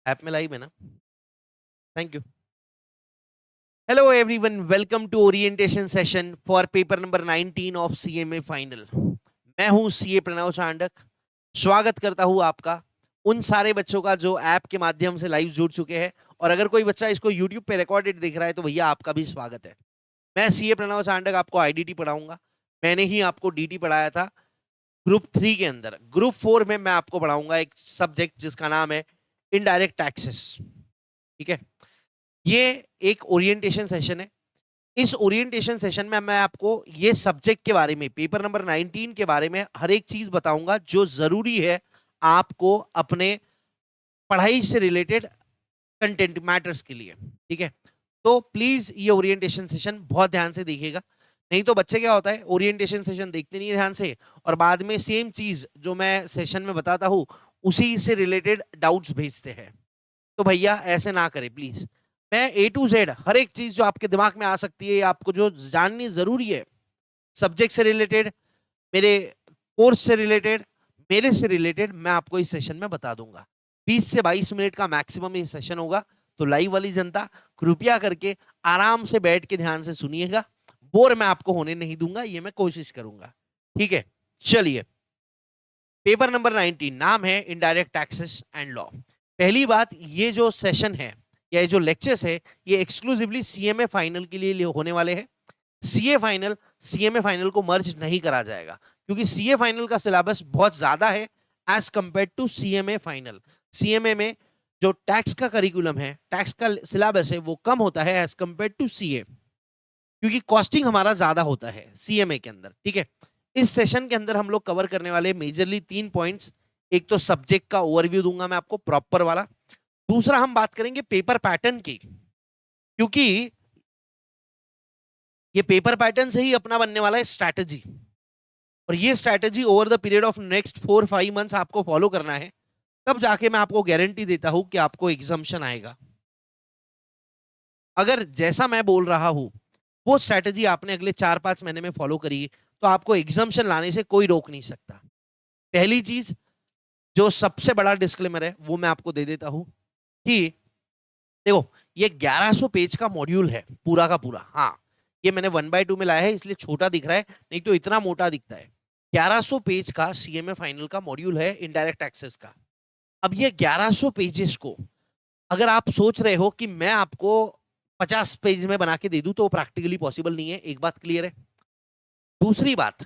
App में live है ना? Thank you. Hello everyone, welcome to orientation session for paper number 19 of CMA final. मैं हूं CA Pranav Chandak. स्वागत करता हूं आपका, उन सारे बच्चों का जो ऐप के माध्यम से लाइव जुड़ चुके हैं। और अगर कोई बच्चा इसको यूट्यूब पे रिकॉर्डेड देख रहा है तो भैया आपका भी स्वागत है। मैं सीए प्रणव चांडक आपको आईडीटी पढ़ाऊंगा। मैंने ही आपको डीटी पढ़ाया था ग्रुप 3 के अंदर। ग्रुप 4 में मैं आपको पढ़ाऊंगा एक सब्जेक्ट जिसका नाम है इनडायरेक्ट टैक्सेस। ठीक है, ये एक ओरिएंटेशन सेशन है। इस ओरिएंटेशन सेशन में मैं आपको ये सब्जेक्ट के बारे में, पेपर नंबर 19 के बारे में हर एक चीज बताऊंगा जो जरूरी है आपको अपने पढ़ाई से रिलेटेड कंटेंट मैटर्स के लिए। ठीक है, तो प्लीज ये ओरिएंटेशन सेशन बहुत ध्यान से देखिएगा। नहीं तो बच्चे क्या होता है, ओरिएंटेशन सेशन देखते नहीं है ध्यान से, और बाद में सेम चीज जो मैं सेशन में बताता हूं उसी से रिलेटेड डाउट्स भेजते हैं। तो भैया ऐसे ना करें प्लीज। मैं ए टू जेड हर एक चीज जो आपके दिमाग में आ सकती है, आपको जो जाननी जरूरी है सब्जेक्ट से रिलेटेड, मेरे कोर्स से रिलेटेड, मेरे से रिलेटेड, मैं आपको इस सेशन में बता दूंगा। 20 से 22 मिनट का मैक्सिमम ये सेशन होगा। तो लाइव वाली जनता कृपया करके आराम से बैठ के ध्यान से सुनिएगा। बोर मैं आपको होने नहीं दूंगा, ये मैं कोशिश करूंगा। ठीक है, चलिए। पेपर नंबर 19 नाम है इनडायरेक्ट टैक्सेस एंड लॉ। पहली बात, ये जो सेशन है या ये जो लेक्चर्स है ये एक्सक्लूसिवली सीएमए फाइनल के लिए होने वाले हैं। सीए फाइनल सीएमए फाइनल को मर्ज नहीं करा जाएगा क्योंकि सीए फाइनल का सिलेबस बहुत ज्यादा है as compare to CMA final. CMA में जो टैक्स का करिकुलम है, टैक्स का सिलेबस है, वो कम होता है एज कंपेयर टू सीए, क्योंकि कॉस्टिंग हमारा ज्यादा होता है सीएमए के अंदर। ठीक है, इस सेशन के अंदर हम लोग कवर करने वाले मेजरली 3 पॉइंट्स। एक तो सब्जेक्ट का ओवरव्यू दूंगा मैं आपको प्रॉपर वाला। दूसरा हम बात करेंगे पेपर पैटर्न की, क्योंकि ये पेपर पैटर्न से ही अपना बनने वाला है स्ट्रैटेजी। और ये strategy over the period of next 4-5 months आपको फॉलो करना है। तब जाके मैं आपको गारंटी देता हूं कि आपको एग्जाम्शन आएगा। अगर जैसा मैं बोल रहा हूं वो स्ट्रैटेजी आपने अगले 4-5 महीने में फॉलो करी तो आपको एग्जाम्शन लाने से कोई रोक नहीं सकता। पहली चीज, जो सबसे बड़ा डिस्क्लेमर है वो मैं आपको दे देता हूं कि देखो, ये 1100 पेज का मॉड्यूल है पूरा का पूरा। हाँ, ये मैंने 1/2 में लाया है इसलिए छोटा दिख रहा है, नहीं तो इतना मोटा दिखता है। 1100 पेज का सीएमए फाइनल का मॉड्यूल है इनडायरेक्ट टैक्सेस का। अब ये 1100 पेजेस को अगर आप सोच रहे हो कि मैं आपको 50 पेज में बना के दे दूं तो प्रैक्टिकली पॉसिबल नहीं है। एक बात क्लियर है। दूसरी बात,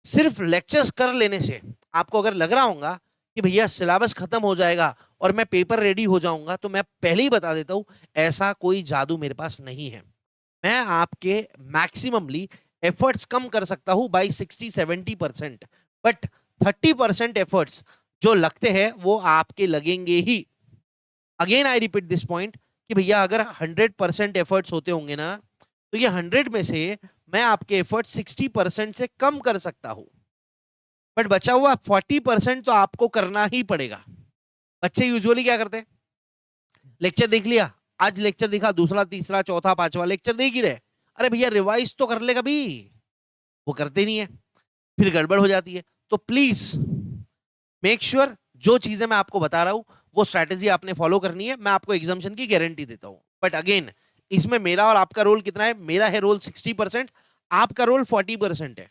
सिर्फ लेक्चर्स कर लेने से आपको अगर लग रहा होगा कि भैया सिलेबस खत्म हो जाएगा और मैं पेपर रेडी हो जाऊंगा, तो मैं पहले ही बता देता हूं ऐसा कोई जादू मेरे पास नहीं है। मैं आपके मैक्सिममली एफर्ट्स कम कर सकता हूं बाई 60-70%, बट 30% एफर्ट्स जो लगते हैं वो आपके लगेंगे ही। Again I repeat this point कि भैया अगर 100% एफर्ट्स होते होंगे ना, तो ये 100 में से मैं आपके एफर्ट 60% से कम कर सकता हूं, बट बचा हुआ 40% तो आपको करना ही पड़ेगा। बच्चे यूजुअली क्या करते हैं, लेक्चर देख लिया, आज लेक्चर दिखा, दूसरा तीसरा चौथा पांचवा लेक्चर देख ही रहे, अरे भैया रिवाइज तो कर ले कभी। वो करते नहीं है, फिर गड़बड़ हो जाती है। तो प्लीज मेक श्योर जो चीजें मैं आपको बता रहा हूं वो स्ट्रैटेजी आपने फॉलो करनी है। मैं आपको एग्जाम्शन की गारंटी देता हूं, बट अगेन इसमें मेरा और आपका रोल कितना है? मेरा है रोल 60%, आपका रोल 40% है।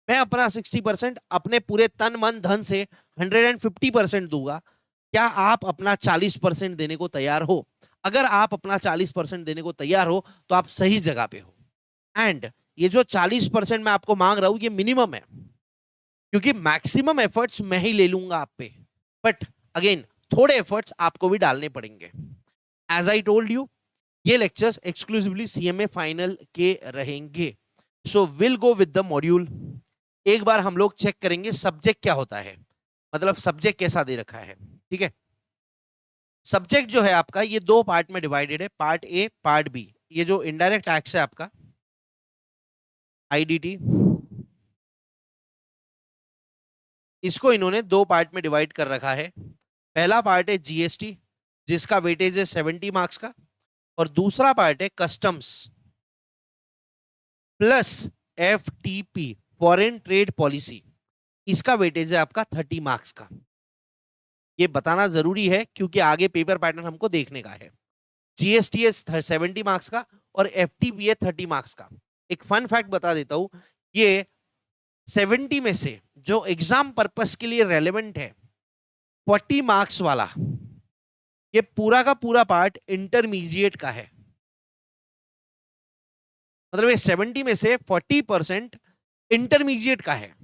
मैं अपना 60% अपने पूरे तन मन धन से 150% दूंगा। क्या आप अपना 40% देने को तैयार हो? अगर आप अपना 40% देने को तैयार हो तो आप सही जगह पे हो। एंड ये जो 40% मैं आपको मांग रहा हूं ये मिनिमम है, क्योंकि मैक्सिमम एफर्ट्स मैं ही ले लूंगा आप पे, बट अगेन थोड़े एफर्ट्स आपको भी डालने पड़ेंगे। एज आई टोल्ड यू, ये लेक्चर्स एक्सक्लूसिवली सीएमए फाइनल के रहेंगे। So will go with the module. एक बार हम लोग चेक करेंगे सब्जेक्ट क्या होता है, मतलब सब्जेक्ट कैसा दे रखा है। ठीक है, सब्जेक्ट जो है आपका ये दो पार्ट में डिवाइडेड है, पार्ट ए पार्ट बी। ये जो इनडायरेक्ट टैक्स है आपका आईडीटी, इसको इन्होंने दो पार्ट में डिवाइड कर रखा है। पहला पार्ट है जीएसटी जिसका वेटेज है 70 मार्क्स का, और दूसरा पार्ट है customs plus FTP foreign trade policy, इसका वेटेज है आपका 30 मार्क्स का। ये बताना जरूरी है क्योंकि आगे पेपर पैटर्न हमको देखने का है। जीएसटीएस 70 मार्क्स का और एफटीपीए 30 मार्क्स का। एक फन फैक्ट बता देता हूं, ये 70 में से जो एग्जाम पर्पस के लिए रेलेवेंट है 40 मार्क्स वाला, ये पूरा का पूरा पार्ट इंटरमीडिएट का है। मतलब ये 70 में से 40% इंटरमीडिएट का है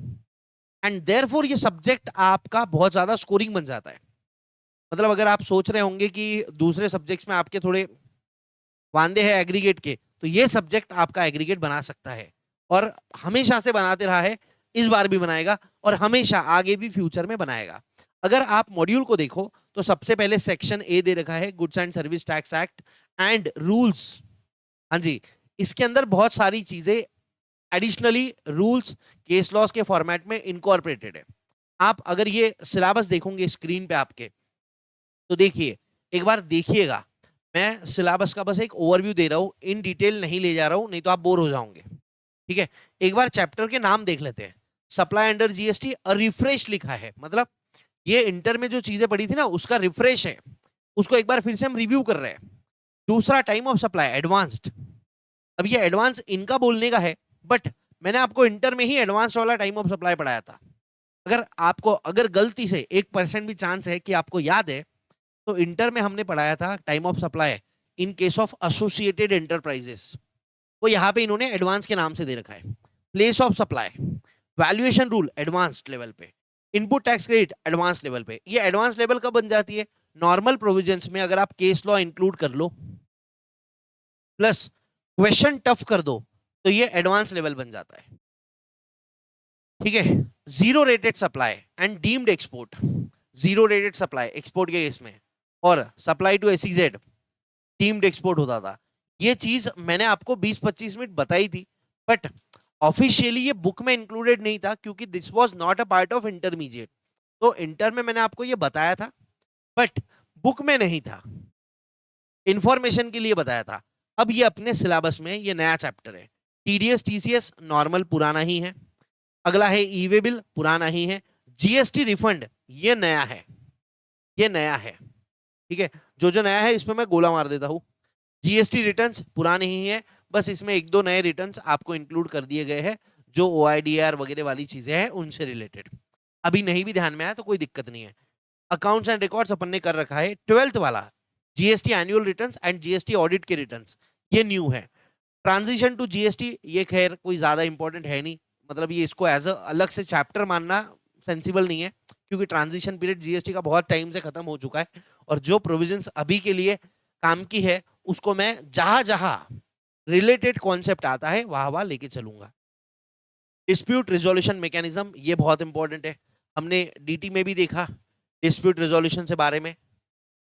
एंड देयरफॉर ये सब्जेक्ट आपका बहुत ज्यादा स्कोरिंग बन जाता है। मतलब अगर आप सोच रहे होंगे कि दूसरे सब्जेक्ट्स में आपके थोड़े वांदे हैं एग्रीगेट के, तो ये सब्जेक्ट आपका एग्रीगेट बना सकता है और हमेशा से बनाते रहा है, इस बार भी बनाएगा और हमेशा आगे भी फ्यूचर में बनाएगा। अगर आप मॉड्यूल को देखो तो सबसे पहले सेक्शन ए दे रखा है goods and service tax act and rules. हाँ जी, इसके अंदर बहुत सारी चीजें एडिशनली रूल्स केस लॉस के फॉर्मेट में इनकॉर्पोरेटेड है। आप अगर ये सिलेबस देखोगे स्क्रीन पे आपके, तो देखिए, एक बार देखिएगा। मैं सिलेबस का बस एक ओवरव्यू दे रहा हूं, इन डिटेल नहीं ले जा रहा हूं, नहीं तो आप बोर हो जाओगे। ठीक है, एक बार चैप्टर के नाम देख लेते हैं। सप्लाई अंडर जीएसटी रिफ्रेश लिखा है, मतलब ये इंटर में जो चीजें पड़ी थी ना उसका रिफ्रेश है, उसको एक बार फिर से हम रिव्यू कर रहे हैं। दूसरा टाइम ऑफ सप्लाई एडवांस्ड। अब ये एडवांस इनका बोलने का है, बट मैंने आपको इंटर में ही एडवांस वाला टाइम ऑफ सप्लाई पढ़ाया था। अगर आपको अगर गलती से 1% भी चांस है कि आपको याद है, तो इंटर में हमने पढ़ाया था time of supply in case of associated enterprises. वो यहाँ पे इन्होंने एडवांस के नाम से दे रखा है। Place of supply, valuation rule advanced level पे, input tax credit advance level पे। ये एडवांस लेवल कब बन जाती है? नॉर्मल प्रोविजंस में अगर आप केस लॉ इंक्लूड कर लो प्लस क्वेश्चन टफ कर दो तो ये एडवांस लेवल बन जाता है। ठीक है, zero rated supply and deemed export. Zero rated supply export के केस में और supply to SEZ deemed export होता था। ये चीज मैंने आपको 20-25 मिनट बताई थी, बट ऑफिशियली ये बुक में इंक्लूडेड नहीं था क्योंकि this was not a part of intermediate. तो इंटर में मैंने आपको ये बताया था बट बुक में नहीं था, इंफॉर्मेशन के लिए बताया था। अब ये अपने सिलेबस में ये नया चैप्टर है। टीडीएस टीसीएस नॉर्मल पुराना ही है, अगला है ई वे बिल पुराना ही है, जीएसटी रिफंड ये नया है, ये नया है। ठीक है, जो जो नया है इसमें मैं गोला मार देता हूं। जीएसटी रिटर्न्स पुराने ही है, बस इसमें एक दो नए रिटर्न्स आपको इंक्लूड कर दिए गए हैं जो ओआईडीआर वगैरह वाली चीजें हैं उनसे रिलेटेड। अभी नहीं भी ध्यान में आया तो कोई दिक्कत नहीं है। अकाउंट्स एंड रिकॉर्ड्स अपन ने कर रखा है 12th वाला, GST annual returns and GST audit के रिटर्न्स, ये न्यू है। ट्रांजिशन टू जीएसटी ये खैर कोई ज्यादा इंपॉर्टेंट है नहीं, मतलब ये इसको एज अ अलग से चैप्टर मानना सेंसिबल नहीं है क्योंकि ट्रांजिशन पीरियड जीएसटी का बहुत टाइम से खत्म हो चुका है और जो प्रोविजंस अभी के लिए काम की है उसको मैं जहां जहां रिलेटेड कॉन्सेप्ट आता है वहां वहां लेके चलूंगा। डिस्प्यूट रिजोल्यूशन मैकेनिज्म ये बहुत इंपॉर्टेंट है, हमने डीटी में भी देखा डिस्प्यूट रिजोल्यूशन से बारे में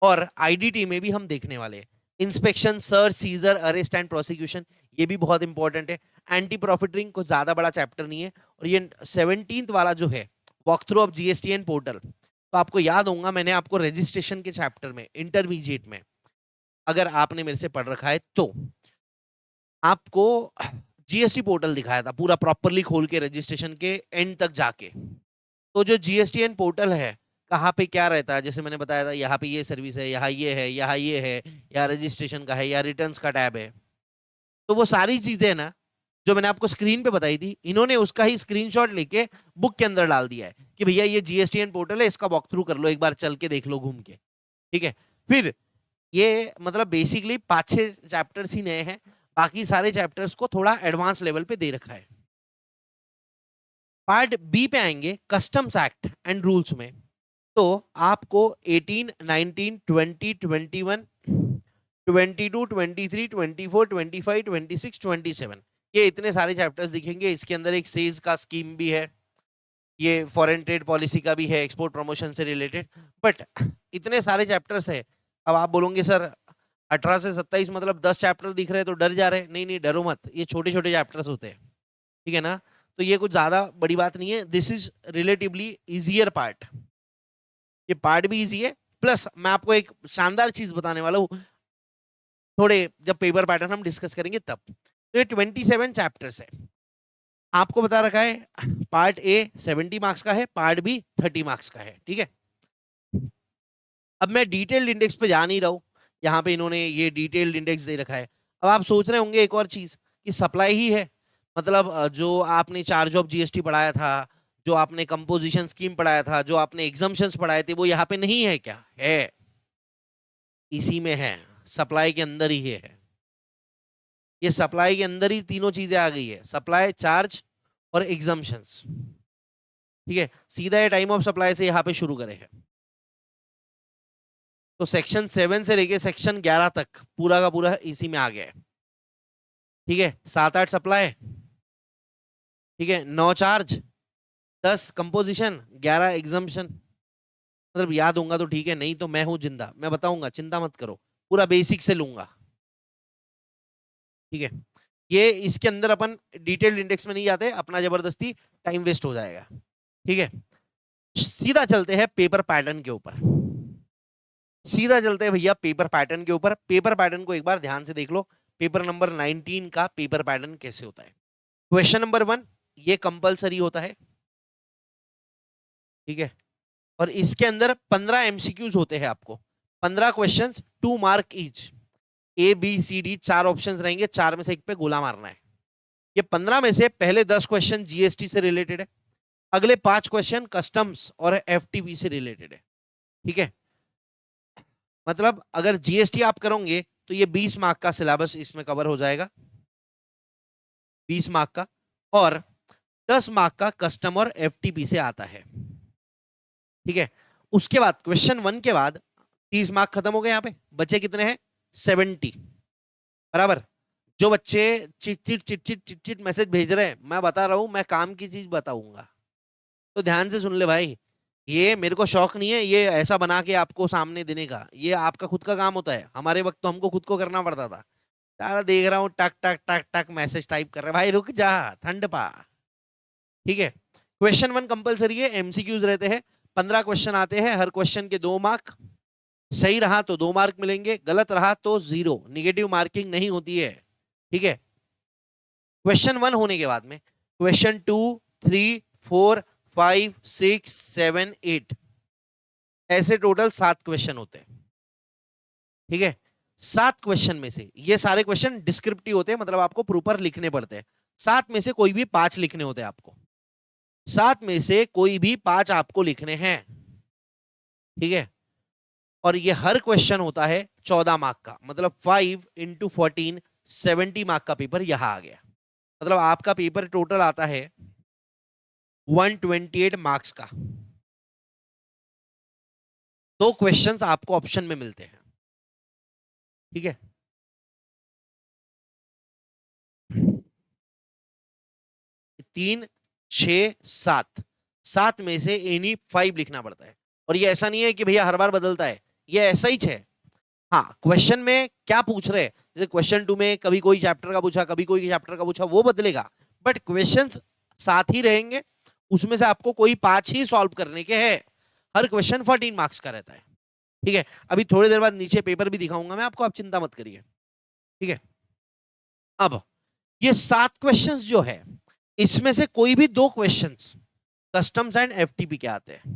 और आईडीटी में भी हम देखने वाले हैं। Inspection, search, seizure, arrest and prosecution ये भी बहुत इंपॉर्टेंट है। एंटी प्रॉफिटरिंग को ज्यादा बड़ा चैप्टर नहीं है। और ये 17th वाला जो है walk through of GSTN portal, तो आपको याद होगा मैंने आपको रजिस्ट्रेशन के चैप्टर में इंटरमीडिएट में अगर आपने मेरे से पढ़ रखा है तो आपको जीएसटी पोर्टल दिखाया था पूरा प्रॉपरली खोल के रजिस्ट्रेशन के एंड तक जाके। तो जो जीएसटीएन पोर्टल है कहाँ पे क्या रहता है, जैसे मैंने बताया था यहाँ पे ये सर्विस है, यहाँ ये है, यहाँ ये है, यहाँ रजिस्ट्रेशन का है, या रिटर्न्स का टैब है। तो वो सारी चीजें है ना जो मैंने आपको स्क्रीन पे बताई थी, इन्होंने उसका ही स्क्रीनशॉट लेके बुक के अंदर डाल दिया है कि भैया ये जीएसटीएन पोर्टल है, इसका वॉक थ्रू कर लो, एक बार चल के देख लो घूम के। ठीक है, फिर ये मतलब बेसिकली 5-6 चैप्टर्स ही नए हैं, बाकी सारे चैप्टर्स को थोड़ा एडवांस लेवल पे दे रखा है। पार्ट बी पे आएंगे कस्टम्स एक्ट एंड रूल्स में, तो आपको 18, 19, 20, 21, 22, 23, 24, 25, 26, 27 ये इतने सारे चैप्टर्स दिखेंगे। इसके अंदर एक सेज का स्कीम भी है, ये फॉरेन ट्रेड पॉलिसी का भी है, एक्सपोर्ट प्रमोशन से रिलेटेड। बट इतने सारे चैप्टर्स है, अब आप बोलोगे सर 18 से 27 मतलब 10 चैप्टर दिख रहे हैं तो डर जा रहे हैं। नहीं नहीं, डरो मत, ये छोटे छोटे चैप्टर्स होते हैं। ठीक है ना, तो ये कुछ ज्यादा बड़ी बात नहीं है। This is relatively easier part, ये पार्ट भी इजी है। प्लस मैं आपको एक शानदार चीज बताने वाला हूँ, थोड़े जब पेपर पैटर्न हम डिस्कस करेंगे तब। तो ये 27 चैप्टर्स है, आपको बता रखा है पार्ट ए 70 मार्क्स का है, पार्ट बी 30 मार्क्स का है। ठीक है, अब मैं डिटेल्ड इंडेक्स पे जा नहीं रहा हूँ, यहाँ पे इन्होंने ये डिटेल्ड इंडेक्स दे रखा है। अब आप सोच रहे होंगे एक और चीज कि सप्लाई ही है, मतलब जो आपने चार्ज ऑफ जीएसटी पढ़ाया था, जो आपने कंपोजिशन स्कीम पढ़ाया था, जो आपने एग्जाम्पशंस पढ़ाए थे, वो यहाँ पे नहीं है क्या? है, इसी में है, सप्लाई के अंदर ही है। ये सप्लाई के अंदर ही तीनों चीजें आ गई है, सप्लाई, चार्ज और एग्जाम्पशंस। ठीक है, सीधा ये टाइम ऑफ सप्लाई से यहाँ पे शुरू करे है। तो सेक्शन 7 से लेके सेक्शन 11 तक पूरा का पूरा इसी में आ गया है। ठीक है, 7-8 सप्लाई, ठीक है, 9 चार्ज, 10 कंपोजिशन, 11 एग्जाम्पशन। मतलब याद होगा तो ठीक है, नहीं तो मैं हूं जिंदा, मैं बताऊंगा, चिंता मत करो, पूरा बेसिक से लूंगा। ठीक है, ये इसके अंदर अपन डिटेल्ड इंडेक्स में नहीं जाते, अपना जबरदस्ती टाइम वेस्ट हो जाएगा। ठीक है, सीधा चलते हैं पेपर पैटर्न के ऊपर। सीधा चलते हैं भैया पेपर पैटर्न के ऊपर। पेपर पैटर्न को एक बार ध्यान से देख लो, पेपर नंबर 19 का पेपर पैटर्न कैसे होता है। क्वेश्चन नंबर 1 ये कंपलसरी होता है। ठीक है, और इसके अंदर 15 एमसीक्यूज होते हैं आपको, 15 questions, 2 mark each. A B C D 4 options रहेंगे, 4 में से एक पे गोला मारना है। ये 15 में से पहले 10 क्वेश्चन जीएसटी से रिलेटेड है, अगले 5 क्वेश्चन कस्टम्स और एफटीपी से रिलेटेड है। ठीक है, मतलब अगर जीएसटी आप करोगे तो ये 20 मार्क का सिलेबस इसमें कवर हो जाएगा, 20 मार्क का, और 10 मार्क का कस्टम और एफटीपी से आता है। ठीक है, उसके बाद क्वेश्चन 1 के बाद 30 मार्क खत्म हो गए, यहाँ पे बचे कितने हैं? 70। बराबर। जो बच्चे chit chit chit chit chit message भेज रहे हैं, मैं बता रहा हूं, मैं काम की चीज बताऊंगा, तो ध्यान से सुन ले भाई। ये मेरे को शौक नहीं है ये ऐसा बना के आपको सामने देने का, ये आपका खुद का काम होता है, हमारे वक्त तो हमको खुद को करना पड़ता था। सारा देख रहा हूँ टक टक टक टक मैसेज टाइप कर रहे हैं, भाई रुक जा, ठंड पा। ठीक है, क्वेश्चन 1 कंपलसरी है, एमसीक्यूज रहते हैं, 15 क्वेश्चन आते हैं, हर क्वेश्चन के 2 मार्क। सही रहा तो 2 मार्क मिलेंगे, गलत रहा तो 0, निगेटिव मार्किंग नहीं होती है। ठीक है, क्वेश्चन 1 होने के बाद में क्वेश्चन 2, 3, 4, 5, 6, 7, 8, ऐसे टोटल 7 क्वेश्चन होते हैं। ठीक है, 7 क्वेश्चन में से ये सारे क्वेश्चन डिस्क्रिप्टिव होते हैं, मतलब आपको प्रॉपर लिखने पड़ते हैं। 7 में से कोई भी 5 लिखने होते हैं आपको, 7 में से कोई भी 5 आपको लिखने हैं। ठीक है, और ये हर क्वेश्चन होता है 14 मार्क का, मतलब 5 इंटू 14, 70 मार्क का पेपर यहां आ गया। मतलब आपका पेपर टोटल आता है 128 मार्क्स का। 2 क्वेश्चंस आपको ऑप्शन में मिलते हैं। ठीक है, 3, 6, 7, 7 में से एनी 5 लिखना पड़ता है। और ये ऐसा नहीं है कि भैया हर बार बदलता है, ये ऐसा ही है। हाँ, क्वेश्चन में क्या पूछ रहे हैं, जैसे क्वेश्चन 2 में कभी कोई चैप्टर का पूछा, कभी कोई चैप्टर का पूछा, वो बदलेगा, बट क्वेश्चंस साथ ही रहेंगे। उसमें से आपको कोई 5 ही सॉल्व करने के हैं। हर क्वेश्चन 14 मार्क्स का रहता है। ठीक है, अभी थोड़ी देर बाद नीचे पेपर भी दिखाऊंगा मैं आपको, आप चिंता मत करिए। ठीक है, अब ये 7 क्वेश्चंस जो है, इसमें से कोई भी 2 क्वेश्चंस कस्टम्स एंड एफटीपी के आते हैं।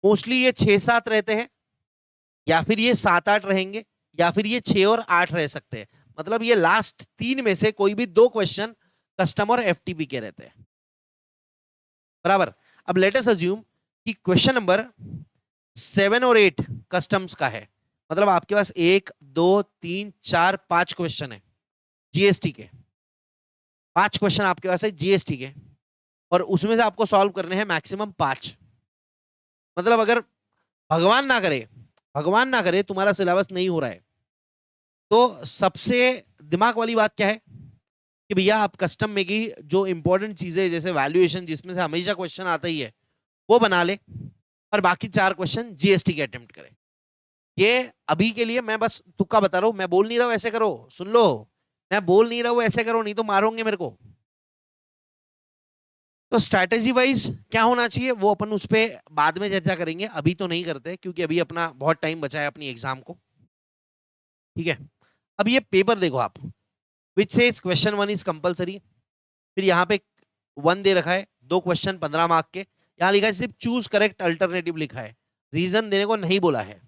मोस्टली ये 6-7 रहते हैं, या फिर ये 7-8 रहेंगे, या फिर ये 6 और 8 रह सकते हैं। मतलब ये लास्ट 3 में से कोई भी 2 क्वेश्चन कस्टम और एफटीपी के रहते हैं। बराबर। अब लेट अस अज्यूम कि क्वेश्चन नंबर 7 और 8 कस्टम्स का है, मतलब आपके पास 1, 2, 3, 4, 5 क्वेश्चन है जीएसटी के। 5 क्वेश्चन आपके पास है जीएसटी के, और उसमें से आपको सॉल्व करने हैं मैक्सिमम 5। मतलब अगर भगवान ना करे, भगवान ना करे तुम्हारा सिलेबस नहीं हो रहा है, तो सबसे दिमाग वाली बात क्या है कि भैया आप कस्टम में की जो इंपॉर्टेंट चीजें, जैसे वैल्यूएशन जिसमें से हमेशा क्वेश्चन आता ही है, वो बना ले, और बाकी 4 क्वेश्चन जीएसटी के अटेम्प्ट करें। ये अभी के लिए मैं बस तुक्का बता रहा हूं, मैं बोल नहीं रहा हूं ऐसे करो, सुन लो, मैं बोल नहीं रहा हूं ऐसे करो, नहीं तो मारोगे मेरे को। तो स्ट्रैटेजी वाइज क्या होना चाहिए वो अपन उस पर बाद में चर्चा करेंगे, अभी तो नहीं करते क्योंकि अभी अपना बहुत टाइम बचा है अपनी एग्जाम को। ठीक है, अब ये पेपर देखो आप, which says question 1 is compulsory, फिर यहाँ पे 1 दे रखा है, 2 क्वेश्चन 15 मार्क के, यहाँ लिखा है सिर्फ चूज करेक्ट अल्टरनेटिव लिखा है, रीजन देने को नहीं बोला है।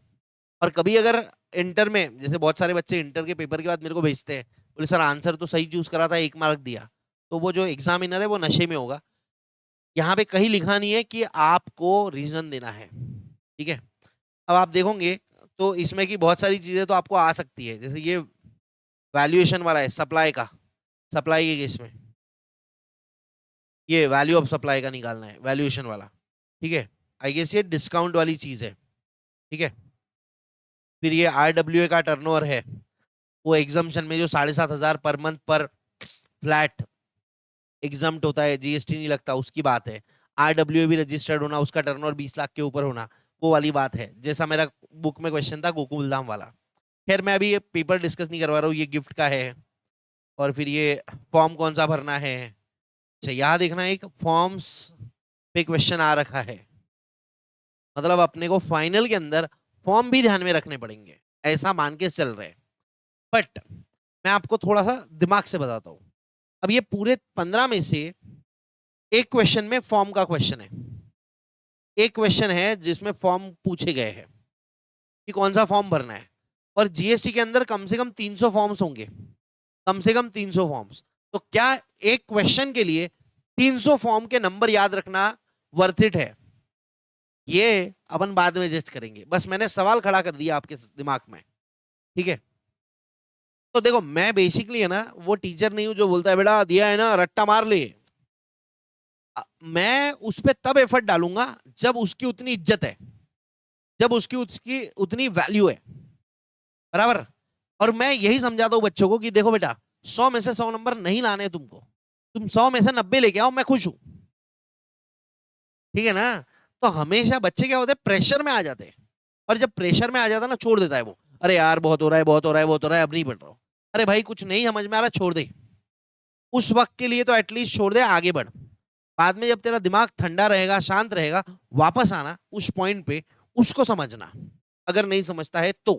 और कभी अगर इंटर में, जैसे बहुत सारे बच्चे इंटर के पेपर के बाद मेरे को भेजते हैं, बोले सर आंसर तो सही चूज करा था, 1 मार्क दिया, तो वो जो एग्जामिनर है वो नशे में होगा। यहाँ पे कहीं लिखा नहीं है कि आपको रीजन देना है, ठीक है। अब आप देखोगे तो इसमें की बहुत सारी चीजें तो आपको आ सकती है, जैसे ये वैल्यूएशन वाला है सप्लाई का, सप्लाई के केस में ये वैल्यू ऑफ सप्लाई का निकालना है, वैल्यूएशन वाला, ठीक है। आई गेस ये डिस्काउंट वाली चीज है, ठीक है। फिर ये RWA का टर्नओवर है, वो एग्जाम्शन में जो 7,500 पर मंथ पर फ्लैट एग्जाम्प्ट होता है, GST नहीं लगता, उसकी बात है। RWA भी रजिस्टर्ड होना, उसका टर्नओवर 20 लाख के ऊपर होना, वो वाली बात है, जैसा मेरा बुक में क्वेश्चन था गोकुल धाम वाला। खैर मैं अभी ये पेपर डिस्कस नहीं करवा रहा हूँ, ये गिफ्ट का है। और फिर ये फॉर्म कौन सा भरना है, अच्छा यहाँ देखना, एक फॉर्म्स पे क्वेश्चन आ रखा है, मतलब अपने को फाइनल के अंदर फॉर्म भी ध्यान में रखने पड़ेंगे, ऐसा मान के चल रहे। बट मैं आपको थोड़ा सा दिमाग से बताता हूं। अब ये पूरे 15 में से एक क्वेश्चन में फॉर्म का क्वेश्चन है, एक क्वेश्चन है जिसमें फॉर्म पूछे गए हैं कि कौन सा फॉर्म भरना है, और GST के अंदर कम से कम 300 फॉर्म्स होंगे, कम से कम 300 फॉर्म्स। तो क्या एक क्वेश्चन के लिए 300 फॉर्म के नंबर याद रखना वर्थ इट है, ये अपन बाद में जज करेंगे, बस मैंने सवाल खड़ा कर दिया आपके दिमाग में, ठीक है। तो देखो मैं बेसिकली है ना वो टीचर नहीं हूं जो बोलता है बेटा दिया है ना रट्टा मार ले। मैं उस पर तब एफर्ट डालूंगा जब उसकी उतनी इज्जत है, जब उसकी उसकी उतनी वैल्यू है, बराबर। और मैं यही समझाता हूं बच्चों को कि देखो बेटा 100 में से 100 नंबर नहीं लाने तुमको, तुम 100 में से 90 लेके आओ, मैं खुश हूं, ठीक है ना। तो हमेशा बच्चे क्या होते हैं, प्रेशर में आ जाते हैं, और जब प्रेशर में आ जाता है ना छोड़ देता है वो, अरे यार बहुत हो रहा है, बहुत हो रहा है, बहुत हो रहा है, अब नहीं पढ़ रहा हूं। अरे भाई कुछ नहीं समझ में आ रहा, छोड़ दे, उस वक्त के लिए तो एटलीस्ट छोड़ दे, आगे बढ़। बाद में जब तेरा दिमाग ठंडा रहेगा, शांत रहेगा, वापस आना उस पॉइंट पे, उसको समझना, अगर नहीं समझता है तो,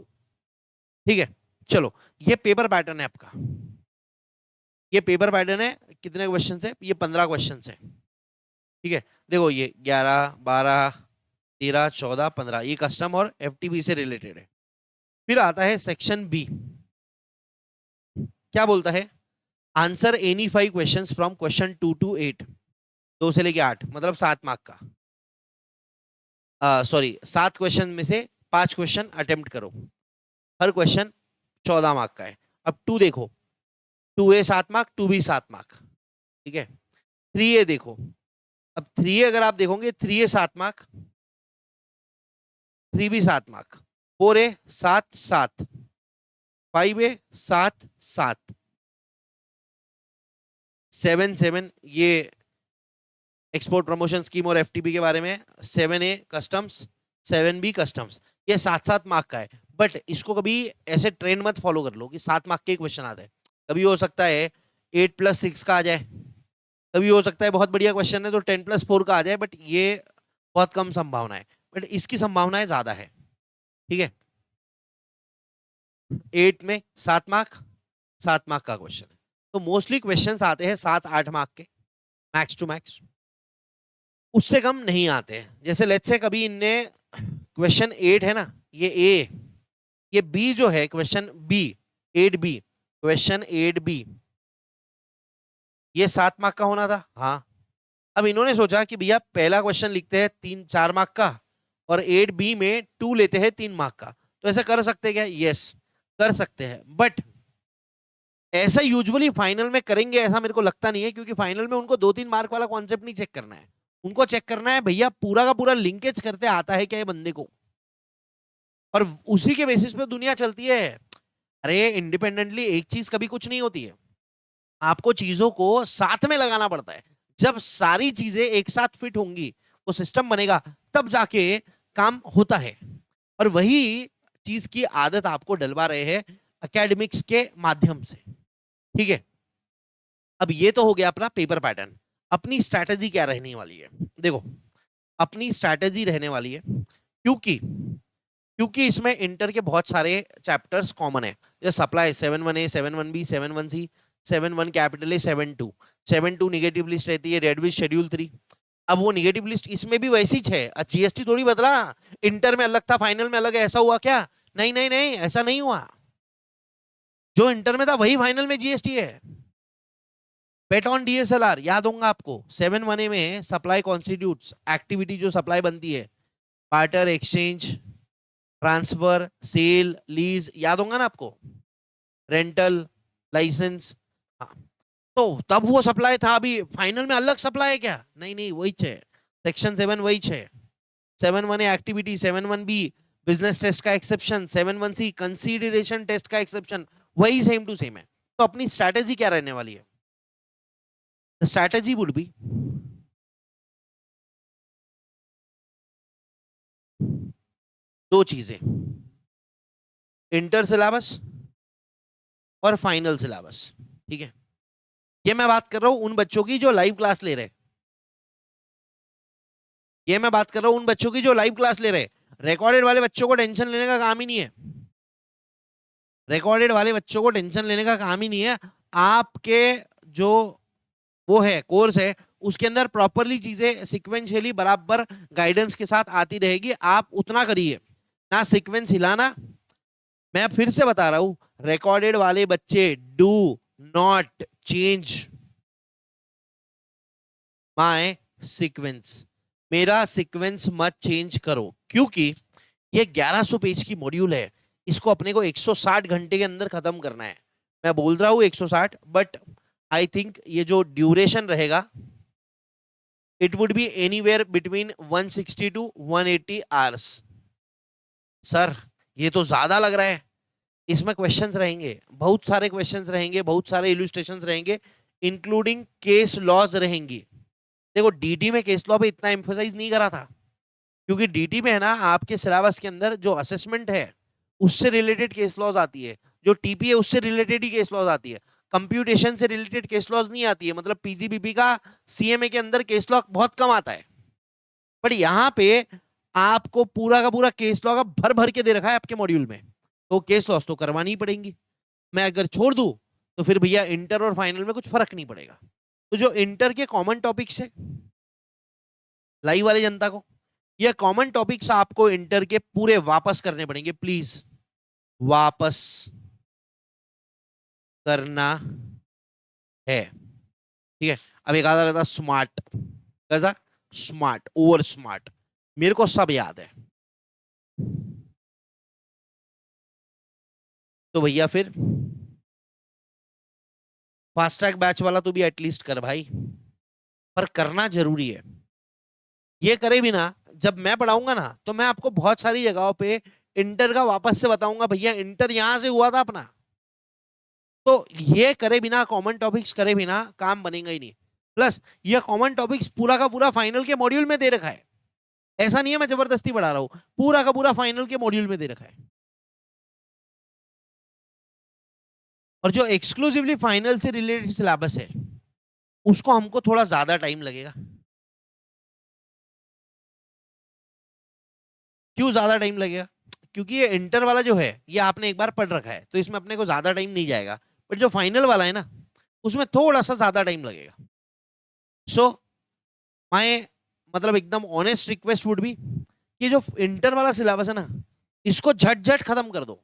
ठीक है। चलो ये पेपर पैटर्न है आपका, ये पेपर पैटर्न है, कितने क्वेश्चन है, ये 15 क्वेश्चन है, ठीक है। देखो ये 11, 12, 13, 14, 15 ये कस्टम और FTP से रिलेटेड है। फिर आता है सेक्शन बी, क्या बोलता है, answer any 5 questions from question 2 to 8, 2 से लेके 8, मतलब 7 मार्क का, सॉरी 7 क्वेश्चन में से 5 क्वेश्चन अटेम्प्ट करो, हर क्वेश्चन 14 मार्क का है। अब 2 देखो, 2A 7 मार्क, 2B 7 मार्क, ठीक है। 3A देखो, अब 3A अगर आप देखोगे 3A 7 mark, 3B 7 mark, 4A 7 7, 5A 7 7, 7 7 ये एक्सपोर्ट प्रमोशन स्कीम और FTP के बारे में, 7A कस्टम्स, 7B कस्टम्स, ये 7 7 मार्क का है। बट इसको कभी ऐसे ट्रेंड मत फॉलो कर लो कि 7 मार्क के क्वेश्चन आते हैं, कभी हो सकता है 8+6 का आ जाए, कभी हो सकता है बहुत बढ़िया क्वेश्चन है तो 10+4 का आ जाए, बट ये बहुत कम संभावना है, बट इसकी संभावनाएं ज्यादा है, ठीक है। 8 में 7 मार्क, 7 मार्क का क्वेश्चन है, तो मोस्टली क्वेश्चंस आते हैं 7-8 मार्क के, मैक्स टू मैक्स, उससे कम नहीं आते हैं। जैसे लेट्स से कभी इनने क्वेश्चन 8 है ना, ये ए, ये बी जो है question B 8B, question 8B ये 7 मार्क का होना था, हाँ। अब इन्होंने सोचा कि भैया पहला क्वेश्चन लिखते हैं 3-4 मार्क का, और 8B में 2 लेते हैं 3 मार्क का, तो ऐसा कर सकते हैं क्या, यस कर सकते हैं। बट ऐसा यूजुअली फाइनल में करेंगे ऐसा मेरे को लगता नहीं है, क्योंकि फाइनल में उनको 2-3 मार्क वाला कॉन्सेप्ट नहीं चेक करना है, उनको चेक करना है भैया पूरा का पूरा लिंकेज करते आता है क्या ये बंदे को, और उसी के बेसिस पे दुनिया चलती है। अरे इंडिपेंडेंटली एक चीज कभी कुछ नहीं होती है, आपको चीजों को साथ में लगाना पड़ता है, जब सारी चीजें एक साथ फिट होंगी, वो सिस्टम बनेगा, तब जाके काम होता है। और वही चीज की आदत आपको डलवा रहे हैं एकेडमिक्स के माध्यम से, ठीक है। अब ये तो हो गया अपना पेपर पैटर्न, अपनी स्ट्रैटेजी क्या रहने वाली है, देखो अपनी स्ट्रैटेजी रहने वाली है, क्योंकि इसमें इंटर के बहुत सारे चैप्टर्स कॉमन है, जैसे supply 7-1A 7-1B 7-1C 7-1 capital A 7-2, 7-2 negative list रहती है, रेड विच शेड्यूल 3। अब वो निगेटिव लिस्ट इसमें भी वैसी है, GST थोड़ी बदला, इंटर में अलग था फाइनल में अलग है, ऐसा हुआ क्या, नहीं नहीं नहीं, ऐसा नहीं हुआ। जो इंटर में था वही फाइनल में जीएसटी है। बेट ऑन डीएसएलआर याद होगा आपको, 7(1)(a) में सप्लाई कॉन्स्टिट्यूट्स एक्टिविटी, जो सप्लाई बनती है, barter, exchange, transfer, sale, lease, याद होगा ना आपको, रेंटल, लाइसेंस। हाँ, तो तब वो सप्लाई था। अभी फाइनल में अलग सप्लाई है क्या? नहीं नहीं, वही है। सेक्शन 7 वही है। 7(1)(a) activity, 7(1)(b) business test का एक्सेप्शन, 7(1)(c) कंसीडरेशन टेस्ट का एक्सेप्शन, वही सेम टू सेम है। तो अपनी स्ट्रैटेजी क्या रहने वाली है? द स्ट्रैटेजी वुड बी, दो चीजें, इंटर सिलेबस और फाइनल सिलेबस। ठीक है, ये मैं बात कर रहा हूं उन बच्चों की जो लाइव क्लास ले रहे हैं। ये मैं बात कर रहा हूं उन बच्चों की जो लाइव क्लास ले रहे हैं। रिकॉर्डेड वाले बच्चों को टेंशन लेने का काम ही नहीं है। रिकॉर्डेड वाले बच्चों को टेंशन लेने का काम ही नहीं है। आपके जो वो है कोर्स है, उसके अंदर प्रॉपरली चीजें सिक्वेंशियली बराबर गाइडेंस के साथ आती रहेगी। आप उतना करिए ना, सीक्वेंस हिलाना। मैं फिर से बता रहा हूं, रिकॉर्डेड वाले बच्चे do not change my sequence. मेरा सीक्वेंस मत चेंज करो, क्योंकि ये 1100 पेज की मॉड्यूल है। इसको अपने को 160 घंटे के अंदर खत्म करना है। मैं बोल रहा हूं 160, बट आई थिंक ये जो ड्यूरेशन रहेगा, it would be anywhere between 160 to 180 hours. Sir ये तो ज्यादा लग रहा है। इसमें क्वेश्चंस रहेंगे, बहुत सारे क्वेश्चंस रहेंगे, बहुत सारे इलुस्ट्रेशंस रहेंगे, इंक्लूडिंग केस लॉज रहेंगी। देखो डीटी में केस लॉ पे इतना एम्फोसाइज नहीं करा था, क्योंकि डीटी में है ना, आपके सिलेबस के अंदर जो असेसमेंट है उससे रिलेटेड केस लॉज आती है, जो टीपी है उससे रिलेटेड ही केस लॉज आती है। कंप्यूटेशन से रिलेटेड केस लॉज नहीं आती है। मतलब पीजीबीपी का सीएमए के अंदर केस लॉ बहुत कम आता है, बट यहाँ पे आपको पूरा का पूरा केस लॉ का भर भर के दे रखा है आपके मॉड्यूल में। तो केस लॉस तो करवानी ही पड़ेंगी। मैं अगर छोड़ दूं तो फिर भैया इंटर और फाइनल में कुछ फर्क नहीं पड़ेगा। तो जो इंटर के कॉमन टॉपिक्स है लाइव वाली जनता को, ये कॉमन टॉपिक्स आपको इंटर के पूरे वापस करने पड़ेंगे। प्लीज वापस करना है। ठीक है, अब एक आधा रहता स्मार्ट, कैसा स्मार्ट, ओवर स्मार्ट, मेरे को सब याद है। तो भैया फिर फास्ट ट्रैक बैच वाला तो भी एटलीस्ट कर भाई, पर करना जरूरी है। ये करे भी ना, जब मैं पढ़ाऊंगा ना तो मैं आपको बहुत सारी जगहों पे इंटर का वापस से बताऊंगा, भैया इंटर यहां से हुआ था अपना। तो ये करे बिना, कॉमन टॉपिक्स करे बिना काम बनेगा ही नहीं। प्लस ये कॉमन टॉपिक्स पूरा का पूरा फाइनल के मॉड्यूल में दे रखा है। ऐसा नहीं है मैं जबरदस्ती पढ़ा रहा हूं, पूरा का पूरा फाइनल के मॉड्यूल में दे रखा है। और जो एक्सक्लूसिवली फाइनल से रिलेटेड सिलेबस है, उसको हमको थोड़ा ज्यादा टाइम लगेगा। क्यों ज्यादा टाइम लगेगा? क्योंकि ये इंटर वाला जो है ये आपने एक बार पढ़ रखा है, तो इसमें अपने को ज्यादा टाइम नहीं जाएगा। बट जो फाइनल वाला है ना, उसमें थोड़ा सा ज्यादा टाइम लगेगा। सो माय मतलब एकदम ऑनेस्ट रिक्वेस्ट वुड बी कि जो इंटर वाला सिलेबस है ना, इसको झट झट खत्म कर दो।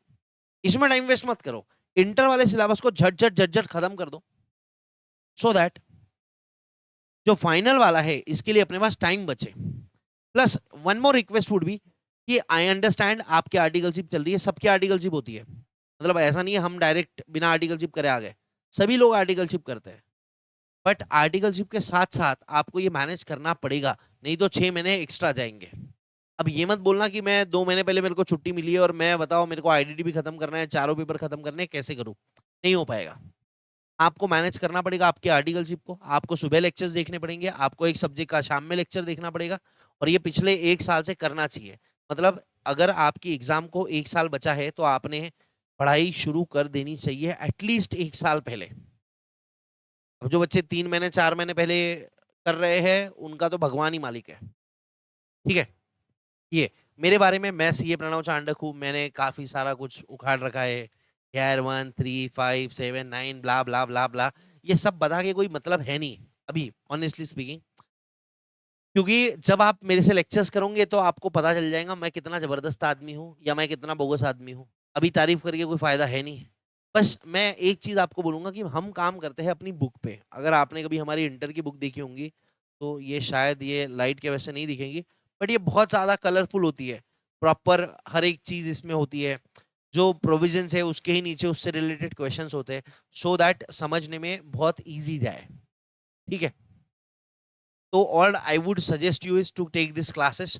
इसमें टाइम वेस्ट मत करो। इंटर वाले सिलेबस को झट झट झट झट खत्म कर दो, सो दैट जो फाइनल वाला है इसके लिए अपने पास टाइम बचे। Plus one more request would be कि आई अंडरस्टैंड आपकी आर्टिकलशिप चल रही है, सबकी आर्टिकलशिप होती है। मतलब ऐसा नहीं है हम डायरेक्ट बिना आर्टिकलशिप करे आ गए, सभी लोग आर्टिकलशिप करते हैं। बट आर्टिकलशिप के साथ साथ आपको ये मैनेज करना पड़ेगा, नहीं तो 6 महीने एक्स्ट्रा जाएंगे। अब ये मत बोलना कि मैं 2 महीने पहले मेरे को छुट्टी मिली है और मैं बताओ मेरे को आईडीटी भी खत्म करना है, चारों पेपर खत्म करने हैं, कैसे करूं? नहीं हो पाएगा। आपको मैनेज करना पड़ेगा आपके आर्टिकलशिप को। आपको सुबह लेक्चर्स देखने पड़ेंगे, आपको एक सब्जेक्ट का शाम में लेक्चर देखना पड़ेगा। और ये पिछले 1 साल से करना चाहिए। मतलब अगर आपकी एग्जाम को 1 साल बचा है तो आपने पढ़ाई शुरू कर देनी चाहिए एटलीस्ट 1 साल पहले। अब जो बच्चे 3 महीने 4 महीने पहले कर रहे हैं उनका तो भगवान ही मालिक है। ठीक है, ये मेरे बारे में, मैं सीए प्रणव चांडक हूँ। मैंने काफी सारा कुछ उखाड़ रखा है, यार 1 3 5 7 9 ब्ला ब्ला ब्ला ब्ला, ये सब बता के कोई मतलब है नहीं अभी ऑनेस्टली स्पीकिंग। क्योंकि जब आप मेरे से लेक्चर्स करोगे तो आपको पता चल जाएगा मैं कितना जबरदस्त आदमी हूँ या मैं कितना बोगस आदमी हूँ। अभी तारीफ करके कोई फायदा है नहीं। बस मैं एक चीज आपको बोलूंगा कि हम काम करते हैं अपनी बुक पे। अगर आपने कभी हमारी इंटर की बुक देखी होंगी तो ये शायद ये लाइट के वजह से नहीं दिखेंगी, बट ये बहुत ज्यादा कलरफुल होती है। प्रॉपर हर एक चीज इसमें होती है। जो प्रोविजंस है उसके ही नीचे उससे रिलेटेड क्वेश्चंस होते हैं, सो दैट समझने में बहुत इजी जाए। ठीक है। तो all I would suggest you is to take this classes.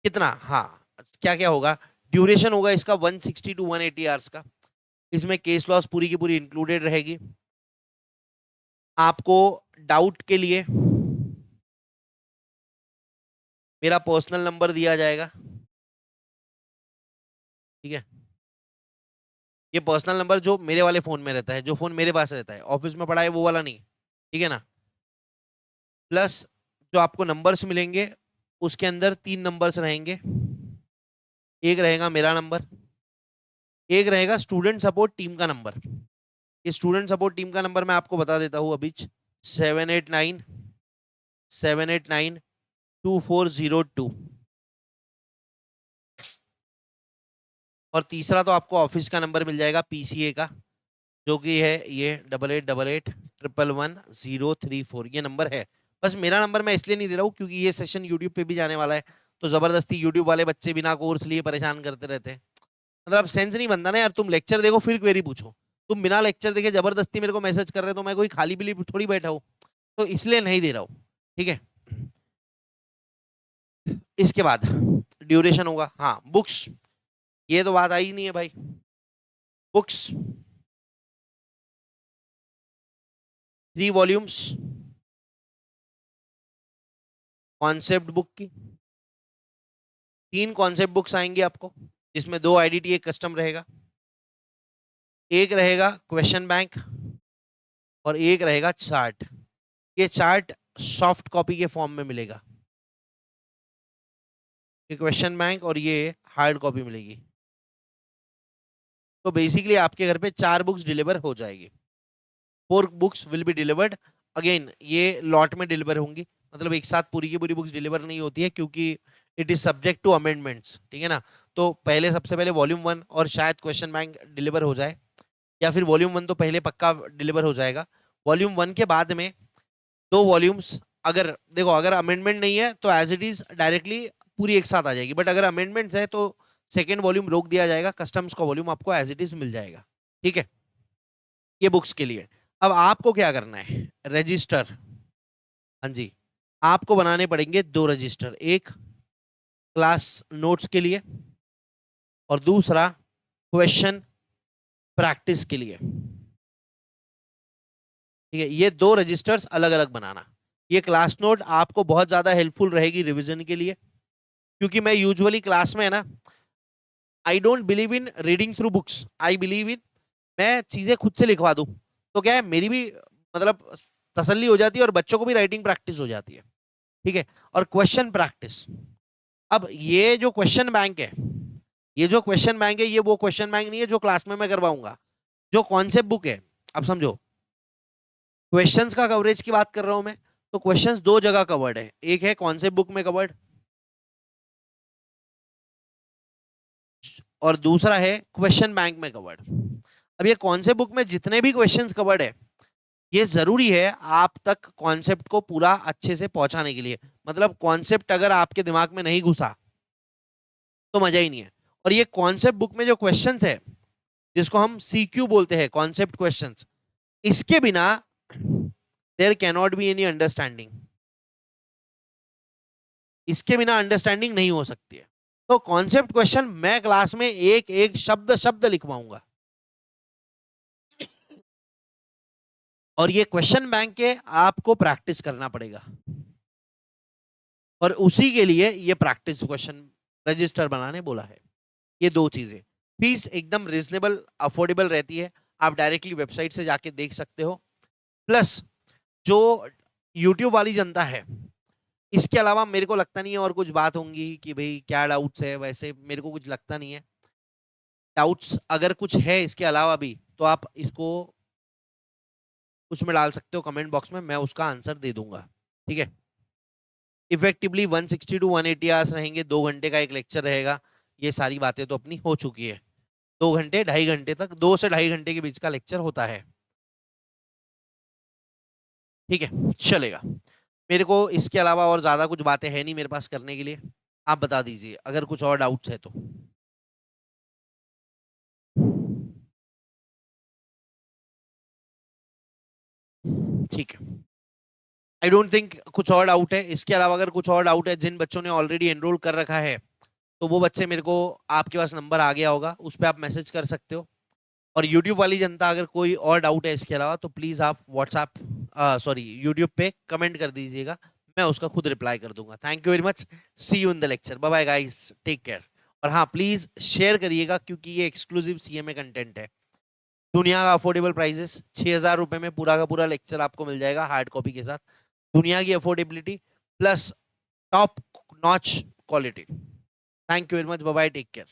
कितना, हाँ, क्या क्या होगा। ड्यूरेशन होगा इसका 160 टू 180 आवर्स का। इसमें केस लॉस पूरी की पूरी इंक्लूडेड रहेगी। आपको डाउट के लिए मेरा पर्सनल नंबर दिया जाएगा। ठीक है। ये पर्सनल नंबर जो मेरे वाले फोन में रहता है, जो फोन मेरे पास रहता है, ऑफिस में पड़ा है वो वाला नहीं। ठीक है ना। प्लस जो आपको नंबर्स मिलेंगे उसके अंदर 3 नंबर्स रहेंगे। एक रहेगा मेरा नंबर, एक रहेगा स्टूडेंट सपोर्ट टीम का नंबर। ये स्टूडेंट सपोर्ट टीम का नंबर मैं आपको बता देता हूँ अभी। 789 789 2402। और तीसरा तो आपको ऑफिस का नंबर मिल जाएगा पीसीए का, जो कि है ये 8888 111 034। ये नंबर है। बस मेरा नंबर मैं इसलिए नहीं दे रहा हूँ क्योंकि ये सेशन यूट्यूब पे भी जाने वाला है। तो जबरदस्ती यूट्यूब वाले बच्चे बिना कोर्स लिए परेशान करते रहते हैं। मतलब सेंस नहीं बनता ना यार, तुम लेक्चर देखो फिर क्वेरी पूछो। तुम बिना लेक्चर देखे जबरदस्ती मेरे को मैसेज कर रहे हो तो मैं कोई खाली बिली थोड़ी बैठा हूँ। तो इसलिए नहीं दे रहा हूँ। ठीक है। इसके बाद ड्यूरेशन होगा। हाँ, बुक्स, ये तो बात आई नहीं है भाई। बुक्स 3 वॉल्यूम्स कॉन्सेप्ट बुक की। 3 कॉन्सेप्ट बुक्स आएंगी आपको, जिसमें 2 आईडीटी एक कस्टम रहेगा। एक रहेगा क्वेश्चन बैंक और एक रहेगा चार्ट। ये चार्ट सॉफ्ट कॉपी के फॉर्म में मिलेगा। ये क्वेश्चन बैंक और ये हार्ड कॉपी मिलेगी। तो बेसिकली आपके घर पे 4 बुक्स डिलीवर हो जाएगी। 4 books will be delivered. Again ये लॉट में डिलीवर होंगी, मतलब एक साथ पूरी की पूरी बुक्स डिलीवर नहीं होती है क्योंकि it is subject to amendments. ठीक है ना। तो पहले सबसे पहले वॉल्यूम 1 और शायद क्वेश्चन बैंक डिलीवर हो जाए, या फिर वॉल्यूम 1 तो पहले पक्का डिलीवर हो जाएगा। वॉल्यूम 1 के बाद में 2 वॉल्यूम्स, अगर देखो अगर अमेंडमेंट नहीं है तो एज इट इज डायरेक्टली पूरी एक साथ आ जाएगी, बट अगर अमेंडमेंट्स है तो सेकेंड वॉल्यूम रोक दिया जाएगा, कस्टम्स का वॉल्यूम आपको एज इट इज मिल जाएगा। ठीक है। ये बुक्स के लिए। अब आपको क्या करना है, रजिस्टर। हाँ जी, आपको बनाने पड़ेंगे 2 रजिस्टर, एक क्लास नोट्स के लिए और दूसरा क्वेश्चन प्रैक्टिस के लिए। ठीक है। ये 2 रजिस्टर्स अलग अलग बनाना। ये क्लास नोट आपको बहुत ज्यादा हेल्पफुल रहेगी रिवीजन के लिए, क्योंकि मैं यूजुअली क्लास में है ना, I don't believe in reading through books, I believe in मैं चीजें खुद से लिखवा दूं। तो क्या है, मेरी भी मतलब तसल्ली हो जाती है और बच्चों को भी राइटिंग प्रैक्टिस हो जाती है। ठीक है। और क्वेश्चन प्रैक्टिस, अब ये जो क्वेश्चन बैंक है, ये जो क्वेश्चन बैंक है ये वो क्वेश्चन बैंक नहीं है जो क्लास में मैं करवाऊंगा। जो कॉन्सेप्ट बुक है, अब समझो, क्वेश्चंस का कवरेज की बात कर रहा हूं मैं। तो क्वेश्चंस 2 जगह कवर्ड है, एक है कॉन्सेप्ट बुक में कवर्ड और दूसरा है क्वेश्चन बैंक में कवर्ड। अब ये कॉन्सेप्ट बुक में जितने भी क्वेश्चंस कवर्ड है, ये जरूरी है आप तक कॉन्सेप्ट को पूरा अच्छे से पहुंचाने के लिए। मतलब कॉन्सेप्ट अगर आपके दिमाग में नहीं घुसा तो मजा ही नहीं है। और ये कॉन्सेप्ट बुक में जो क्वेश्चंस है, जिसको हम सीक्यू बोलते हैं, कॉन्सेप्ट क्वेश्चंस, इसके बिना there can not be any understanding. इसके बिना अंडरस्टैंडिंग नहीं हो सकती है। तो कॉन्सेप्ट क्वेश्चन मैं क्लास में एक एक शब्द शब्द लिखवाऊंगा, और ये क्वेश्चन बैंक के आपको प्रैक्टिस करना पड़ेगा। और उसी के लिए ये प्रैक्टिस क्वेश्चन रजिस्टर बनाने बोला है। ये 2 चीजें। फीस एकदम रिजनेबल अफोर्डेबल रहती है, आप डायरेक्टली वेबसाइट से जाके देख सकते हो। प्लस जो यूट्यूब वाली जनता है, इसके अलावा मेरे को लगता नहीं है और कुछ बात होंगी कि भाई क्या डाउट्स है, वैसे मेरे को कुछ लगता नहीं है। डाउट्स अगर कुछ है इसके अलावा भी तो आप इसको उसमें डाल सकते हो कमेंट बॉक्स में, मैं उसका आंसर दे दूंगा। ठीक है। इफेक्टिवली 160 टू 180 आवर्स रहेंगे, 2 घंटे का एक लेक्चर रहेगा। ये सारी बातें तो अपनी हो चुकी है। 2 घंटे 2.5 घंटे तक, 2 से 2.5 घंटे के बीच का लेक्चर होता है। ठीक है, चलेगा। मेरे को इसके अलावा और ज्यादा कुछ बातें है नहीं मेरे पास करने के लिए। आप बता दीजिए अगर कुछ और डाउट्स है तो। ठीक है, आई डोंट थिंक कुछ और डाउट है। इसके अलावा अगर कुछ और डाउट है, जिन बच्चों ने ऑलरेडी एनरोल कर रखा है, तो वो बच्चे मेरे को, आपके पास नंबर आ गया होगा, उस पर आप मैसेज कर सकते हो। और यूट्यूब वाली जनता, अगर कोई और डाउट है इसके अलावा, तो प्लीज आप व्हाट्सएप सॉरी यूट्यूब पे कमेंट कर दीजिएगा, मैं उसका खुद रिप्लाई कर दूंगा। Thank you very much, see you in the lecture, bye bye guys, take care. और हाँ, प्लीज शेयर करिएगा, क्योंकि ये एक्सक्लूसिव सीएमए कंटेंट है। दुनिया का अफोर्डेबल प्राइसेस, 6,000 रुपए में पूरा का पूरा लेक्चर आपको मिल जाएगा हार्ड कॉपी के साथ। दुनिया की affordability plus top notch quality. Thank you very much, bye bye, take care.